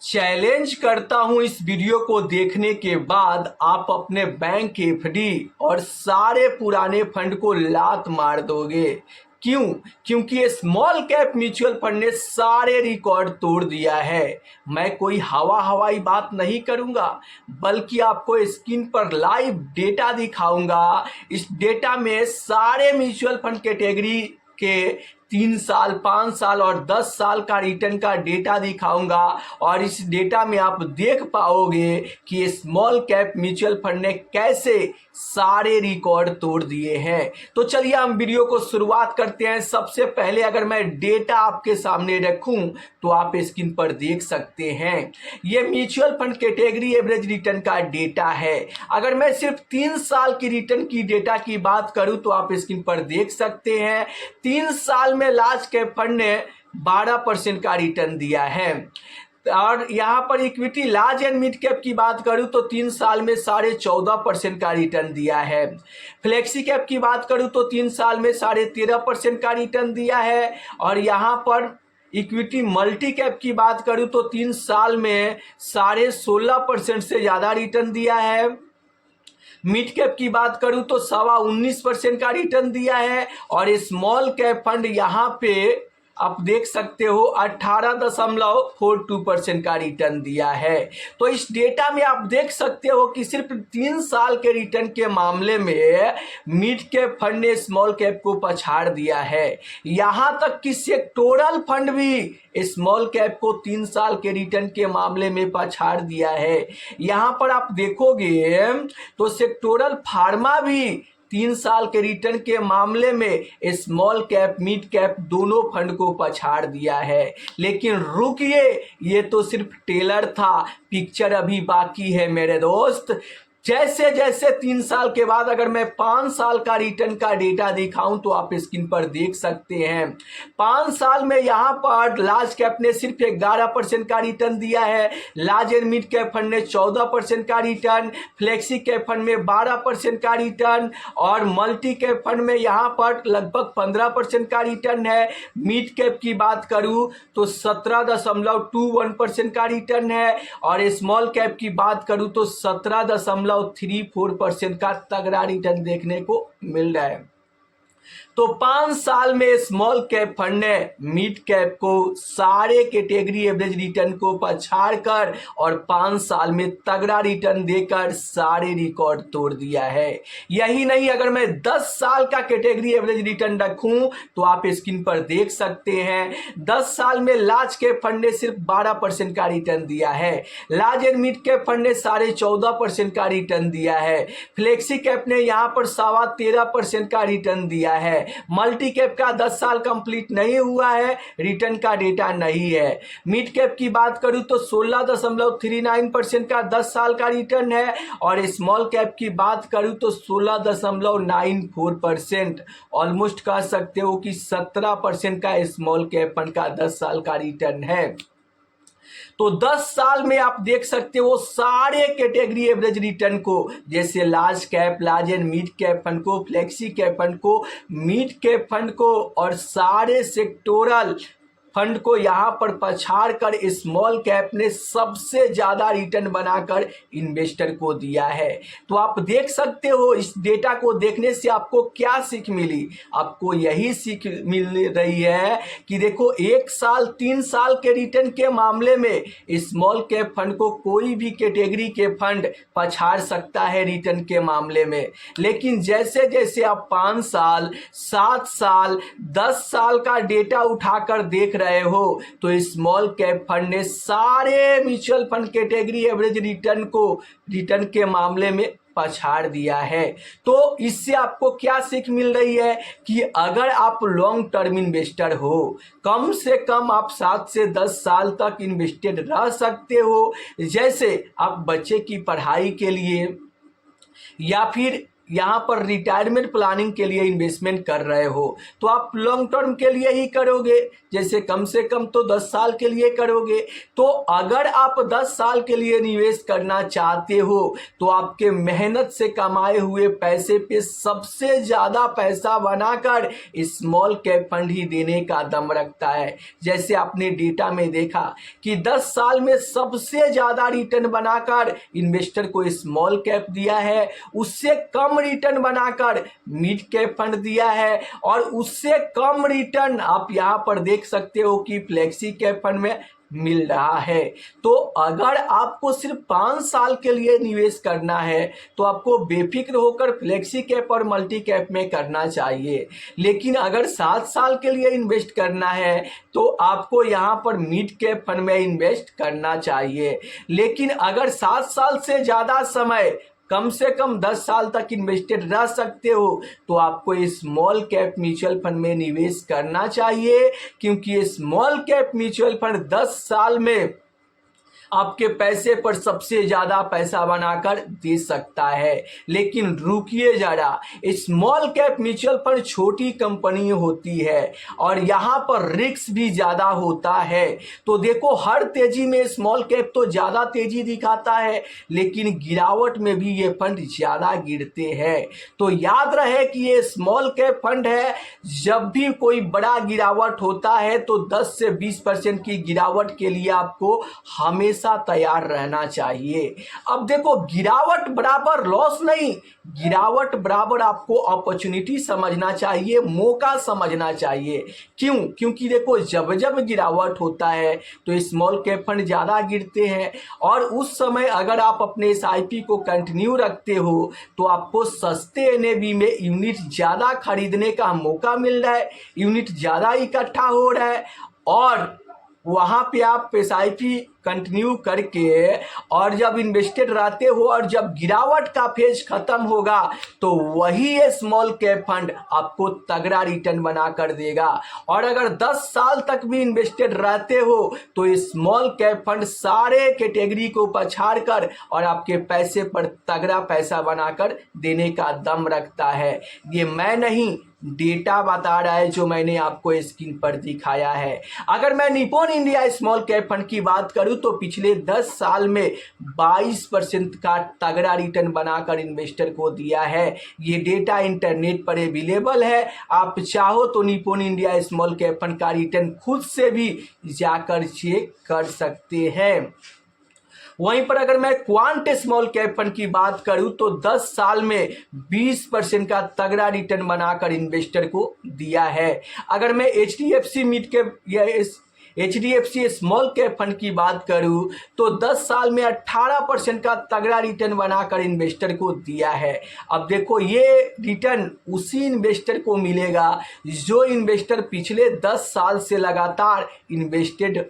Challenge करता हूं इस वीडियो को देखने के बाद आप अपने बैंक एफडी और सारे पुराने फंड को लात मार दोगे। क्यों? क्योंकि ये स्मॉल कैप म्यूचुअल फंड ने सारे रिकॉर्ड तोड़ दिया है। मैं कोई हवाई बात नहीं करूंगा, बल्कि आपको स्क्रीन पर लाइव डेटा दिखाऊंगा। इस डेटा में सारे म्यूचुअल फंड कैटेगरी के 3 साल, 5 साल और 10 साल का रिटर्न का डेटा दिखाऊंगा और इस डेटा में आप देख पाओगे कि स्मॉल कैप म्यूचुअल फंड ने कैसे सारे रिकॉर्ड तोड़ दिए हैं। तो चलिए हम वीडियो को शुरुआत करते हैं। सबसे पहले अगर मैं डेटा आपके सामने रखूं तो आप स्क्रीन पर देख सकते हैं, ये mutual fund category average return का डेटा है। अगर मैं सिर्फ 3 साल की रिटर्न की डेटा की बात करूं तो आप स्क्रीन पर देख सकते हैं 3 साल में लार्ज कैप फंड ने 12% का रिटर्न दिया है। और यहाँ पर equity large and mid cap की बात करूँ तो 3 साल में 14.5% का रिटर्न दिया है। फ्लेक्सी कैप की बात करूँ तो 3 साल में 13.5% का रिटर्न दिया है। और यहाँ पर इक्विटी मल्टी कैप की बात करूँ तो 3 साल में 16.5% से ज़्यादा रिटर्न दिया है। मिड कैप की बात करूं तो 19.25% का रिटर्न दिया है। और स्मॉल कैप फंड यहां पे आप देख सकते हो 18.42% का रिटर्न दिया है। तो इस डेटा में आप देख सकते हो कि सिर्फ 3 साल के रिटर्न के मामले में मिड कैप फंड ने स्मॉल कैप को पछाड़ दिया है। यहां तक कि सेक्टोरल फंड भी स्मॉल कैप को 3 साल के रिटर्न के मामले में पछाड़ दिया है। यहां पर आप देखोगे तो सेक्टोरल फार्मा भी 3 साल के रिटर्न के मामले में स्मॉल कैप मिड कैप दोनों फंड को पछाड़ दिया है। लेकिन रुकिए, ये तो सिर्फ टेलर था, पिक्चर अभी बाकी है मेरे दोस्त। जैसे जैसे 3 साल के बाद अगर मैं 5 साल का रिटर्न का डेटा दिखाऊं तो आप स्क्रीन पर देख सकते हैं 5 साल में यहां पर लार्ज कैप ने सिर्फ 11% का रिटर्न दिया है। Large and mid cap fund ने 14% का रिटर्न, फ्लेक्सी कैप फंड में 12% का रिटर्न और मल्टी कैप फंड में यहां पर लगभग 15% का रिटर्न है। मिड कैप की बात करूं तो 17.21% का रिटर्न है और स्मॉल कैप की बात करूं तो 17.34% का तगड़ा रिटर्न देखने को मिल रहा है। तो 5 साल में स्मॉल कैप फंड ने मिड कैप को सारे कैटेगरी एवरेज रिटर्न को पछाड़कर और 5 साल में तगड़ा रिटर्न देकर सारे रिकॉर्ड तोड़ दिया है। यही नहीं, अगर मैं 10 साल का कैटेगरी एवरेज रिटर्न रखूं तो आप स्क्रीन पर देख सकते हैं 10 साल में लार्ज कैप फंड ने सिर्फ 12% का रिटर्न दिया है। Large and mid cap fund ने 14.5% का रिटर्न दिया है। फ्लेक्सी कैप ने यहां पर 13.25% का रिटर्न दिया है। मल्टी कैप का 10 साल कंप्लीट नहीं हुआ है, रिटर्न का डेटा नहीं है। मिड कैप की बात करूं तो 16.39% का 10 साल का रिटर्न है और स्मॉल कैप की बात करूं तो 16.94%, ऑलमोस्ट कह सकते हो कि 17% का स्मॉल कैप फंड का 10 साल का रिटर्न है। तो 10 साल में आप देख सकते हो सारे कैटेगरी एवरेज रिटर्न को, जैसे large cap, large and mid cap fund को, फ्लेक्सी कैप फंड को, मिड कैप फंड को और सारे सेक्टोरल फंड को यहां पर पछाड़ कर स्मॉल कैप ने सबसे ज्यादा रिटर्न बनाकर इन्वेस्टर को दिया है। तो आप देख सकते हो इस डेटा को देखने से आपको क्या सीख मिली। आपको यही सीख मिल रही है कि देखो 1 साल 3 साल के रिटर्न के मामले में स्मॉल कैप फंड को कोई भी कैटेगरी के फंड पछाड़ सकता है रिटर्न के मामले में। लेकिन जैसे जैसे आप 5 साल, 7 साल, 10 साल का डेटा उठाकर देख रहे हो तो स्मॉल कैप फंड ने सारे mutual fund category average return को रिटर्न के मामले में पछाड़ दिया है। तो इससे आपको क्या सीख मिल रही है कि अगर आप लॉन्ग टर्म इन्वेस्टर हो, कम से कम आप 7 से 10 साल तक इन्वेस्टेड रह सकते हो। जैसे आप बच्चे की पढ़ाई के लिए या फिर यहाँ पर रिटायरमेंट प्लानिंग के लिए इन्वेस्टमेंट कर रहे हो तो आप लॉन्ग टर्म के लिए ही करोगे, जैसे कम से कम तो 10 साल के लिए करोगे। तो अगर आप 10 साल के लिए निवेश करना चाहते हो तो आपके मेहनत से कमाए हुए पैसे पे सबसे ज़्यादा पैसा बनाकर स्मॉल कैप फंड ही देने का दम रखता है। जैसे आपने डेटा में देखा कि 10 साल में सबसे ज़्यादा रिटर्न बनाकर इन्वेस्टर को स्मॉल कैप दिया है, उससे कम रिटर्न बनाकर मिड कैप फंड दिया है, और उससे कम रिटर्न आप यहाँ पर देख सकते हो कि फ्लेक्सी कैप फंड में मिल रहा है। तो अगर आपको सिर्फ 5 साल के लिए निवेश करना है तो आपको बेफिक्र होकर फ्लेक्सी कैप और मल्टी कैप में करना चाहिए, लेकिन अगर 7 साल के लिए इन्वेस्ट करना है तो आपको यहाँ पर मिड कैप फंड में इन्वेस्ट करना चाहिए। लेकिन अगर 7 साल से ज़्यादा समय, कम से कम 10 साल तक इन्वेस्टेड रह सकते हो तो आपको स्मॉल कैप म्यूचुअल फंड में निवेश करना चाहिए, क्योंकि स्मॉल कैप म्यूचुअल फंड 10 साल में आपके पैसे पर सबसे ज़्यादा पैसा बनाकर दे सकता है। लेकिन रुकिए ज़रा, स्मॉल कैप म्यूचुअल फंड छोटी कंपनी होती है और यहाँ पर रिस्क भी ज़्यादा होता है। तो देखो, हर तेजी में स्मॉल कैप तो ज़्यादा तेजी दिखाता है, लेकिन गिरावट में भी ये फंड ज़्यादा गिरते हैं। तो याद रहे कि ये स्मॉल कैप फंड है, जब भी कोई बड़ा गिरावट होता है तो 10 से 20% की गिरावट के लिए आपको हमेशा तैयार रहना चाहिए। अब देखो, गिरावट बराबर लॉस नहीं, गिरावट बराबर आपको अपॉर्चुनिटी समझना चाहिए, मौका समझना चाहिए। क्यों? क्योंकि देखो, जब जब गिरावट होता है तो स्मॉल कैप फंड ज़्यादा गिरते हैं, और उस समय अगर आप अपने SIP को कंटिन्यू रखते हो तो आपको सस्ते NAV में यूनिट ज़्यादा खरीदने का मौका मिल रहा है, यूनिट ज़्यादा इकट्ठा हो रहा है, और वहाँ पे आप SIP कंटिन्यू करके और जब इन्वेस्टेड रहते हो और जब गिरावट का फेज खत्म होगा तो वही स्मॉल कैप फंड आपको तगड़ा रिटर्न बना कर देगा। और अगर 10 साल तक भी इन्वेस्टेड रहते हो तो स्मॉल कैप फंड सारे कैटेगरी को पछाड़ कर और आपके पैसे पर तगड़ा पैसा बनाकर देने का दम रखता है। ये मैं नहीं, डेटा बता रहा है जो मैंने आपको स्क्रीन पर दिखाया है। अगर मैं Nippon India small cap fund की बात करूं तो पिछले 10 साल में 22% का तगड़ा रिटर्न बनाकर इन्वेस्टर को दिया है। ये डेटा इंटरनेट पर अवेलेबल है, आप चाहो तो Nippon India small cap fund का रिटर्न खुद से भी जाकर चेक कर सकते हैं। वहीं पर अगर मैं क्वांट स्मॉल कैप फंड की बात करूं तो 10 साल में 20% का तगड़ा रिटर्न बनाकर इन्वेस्टर को दिया है। अगर मैं HDFC मिड कैप या HDFC स्मॉल कैप फंड की बात करूं तो 10 साल में 18% का तगड़ा रिटर्न बनाकर इन्वेस्टर को दिया है। अब देखो, ये रिटर्न उसी इन्वेस्टर को मिलेगा जो इन्वेस्टर पिछले 10 साल से लगातार इन्वेस्टेड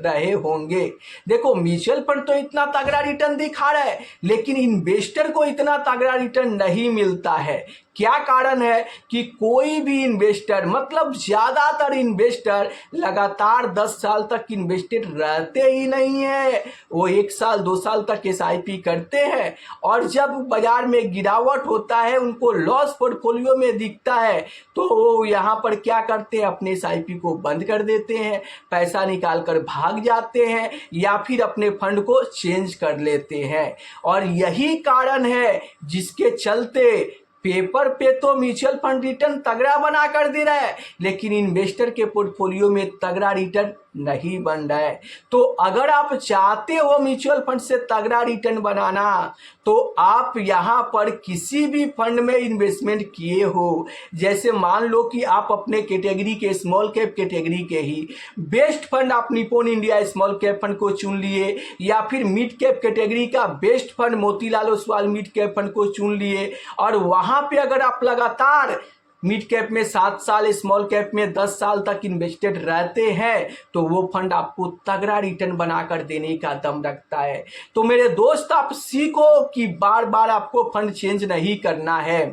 रहे होंगे। देखो, म्यूचुअल फंड तो इतना तगड़ा रिटर्न दिखा रहा है, लेकिन इन्वेस्टर को इतना तगड़ा रिटर्न नहीं मिलता है। क्या कारण है कि कोई भी इन्वेस्टर, मतलब ज़्यादातर इन्वेस्टर लगातार 10 साल तक इन्वेस्टेड रहते ही नहीं है। वो 1 साल 2 साल तक SIP करते हैं, और जब बाजार में गिरावट होता है, उनको लॉस पोर्टफोलियो में दिखता है, तो वो यहाँ पर क्या करते हैं, अपने SIP को बंद कर देते हैं, पैसा निकाल कर भाग जाते हैं, या फिर अपने फंड को चेंज कर लेते हैं। और यही कारण है जिसके चलते पेपर पे तो म्यूचुअल फंड रिटर्न तगड़ा बना कर दे रहा है, लेकिन इन्वेस्टर के पोर्टफोलियो में तगड़ा रिटर्न नहीं बन रहा है। तो अगर आप चाहते हो म्यूचुअल फंड से तगड़ा रिटर्न बनाना तो आप यहाँ पर किसी भी फंड में इन्वेस्टमेंट किए हो, जैसे मान लो कि आप अपने कैटेगरी के स्मॉल कैप कैटेगरी के ही बेस्ट फंड आप Nippon India small cap fund को चुन लिए, या फिर मिड कैप कैटेगरी का best fund Motilal Oswal mid cap fund को चुन लिए, और वहाँ पे अगर आप लगातार मिड कैप में 7 साल, स्मॉल कैप में 10 साल तक इन्वेस्टेड रहते हैं तो वो फंड आपको तगड़ा रिटर्न बनाकर देने का दम रखता है। तो मेरे दोस्त, आप सीखो कि बार बार आपको फंड चेंज नहीं करना है।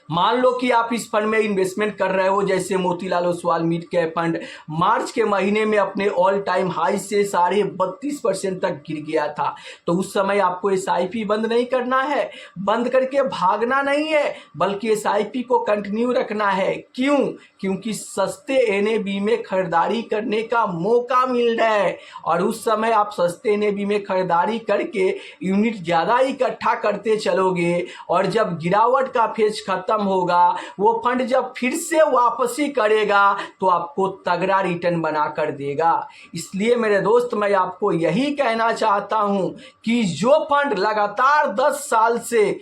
मान लो कि आप इस फंड में इन्वेस्टमेंट कर रहे हो, जैसे Motilal Oswal mid cap fund March के महीने में अपने ऑल टाइम हाई से 32.5% तक गिर गया था। तो उस समय आपको एसआईपी बंद नहीं करना है, बंद करके भागना नहीं है, बल्कि एसआईपी को कंटिन्यू रखना है। क्यों? क्योंकि सस्ते एनएबी में खरीदारी करने का मौका मिल रहा है, और उस समय आप सस्ते एनएबी में खरीदारी करके यूनिट ज़्यादा इकट्ठा करते चलोगे, और जब गिरावट का फेज खत्म होगा, वो फंड जब फिर से वापसी करेगा तो आपको तगड़ा रिटर्न बना कर देगा। इसलिए मेरे दोस्त, मैं आपको यही कहना चाहता हूं कि जो फंड लगातार 10 साल से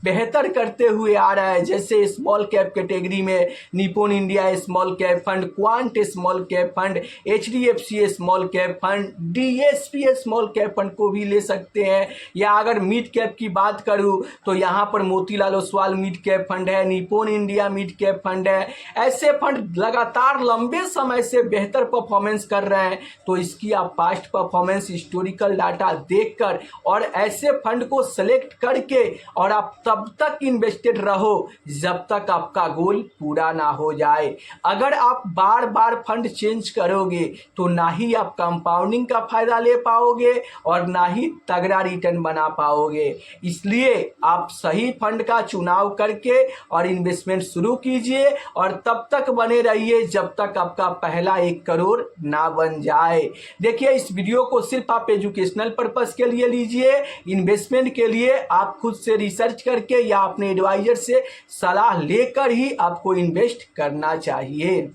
बेहतर करते हुए आ रहा है, जैसे स्मॉल कैप कैटेगरी में Nippon India small cap fund, quant small cap fund, HDFC small cap fund, DSP small cap fund को भी ले सकते हैं। या अगर मिड कैप की बात करूं तो यहाँ पर Motilal Oswal mid cap fund है, Nippon India mid cap fund है। ऐसे फंड लगातार लंबे समय से बेहतर परफॉर्मेंस कर रहे हैं, तो इसकी आप पास्ट परफॉर्मेंस हिस्टोरिकल डाटा देखकर और ऐसे फंड को सेलेक्ट करके और आप तब तक इन्वेस्टेड रहो जब तक आपका गोल पूरा ना हो जाए। अगर आप बार बार फंड चेंज करोगे तो ना ही आप कंपाउंडिंग का फायदा ले पाओगे और ना ही तगड़ा रिटर्न बना पाओगे। इसलिए आप सही फंड का चुनाव करके और इन्वेस्टमेंट शुरू कीजिए, और तब तक बने रहिए जब तक आपका पहला 1 करोड़ ना बन जाए। देखिए, इस वीडियो को सिर्फ आप एजुकेशनल पर्पस के लिए लीजिए, इन्वेस्टमेंट के लिए आप खुद से रिसर्च करके या अपने एडवाइजर से सलाह लेकर ही आपको इन्वेस्ट करना चाहिए।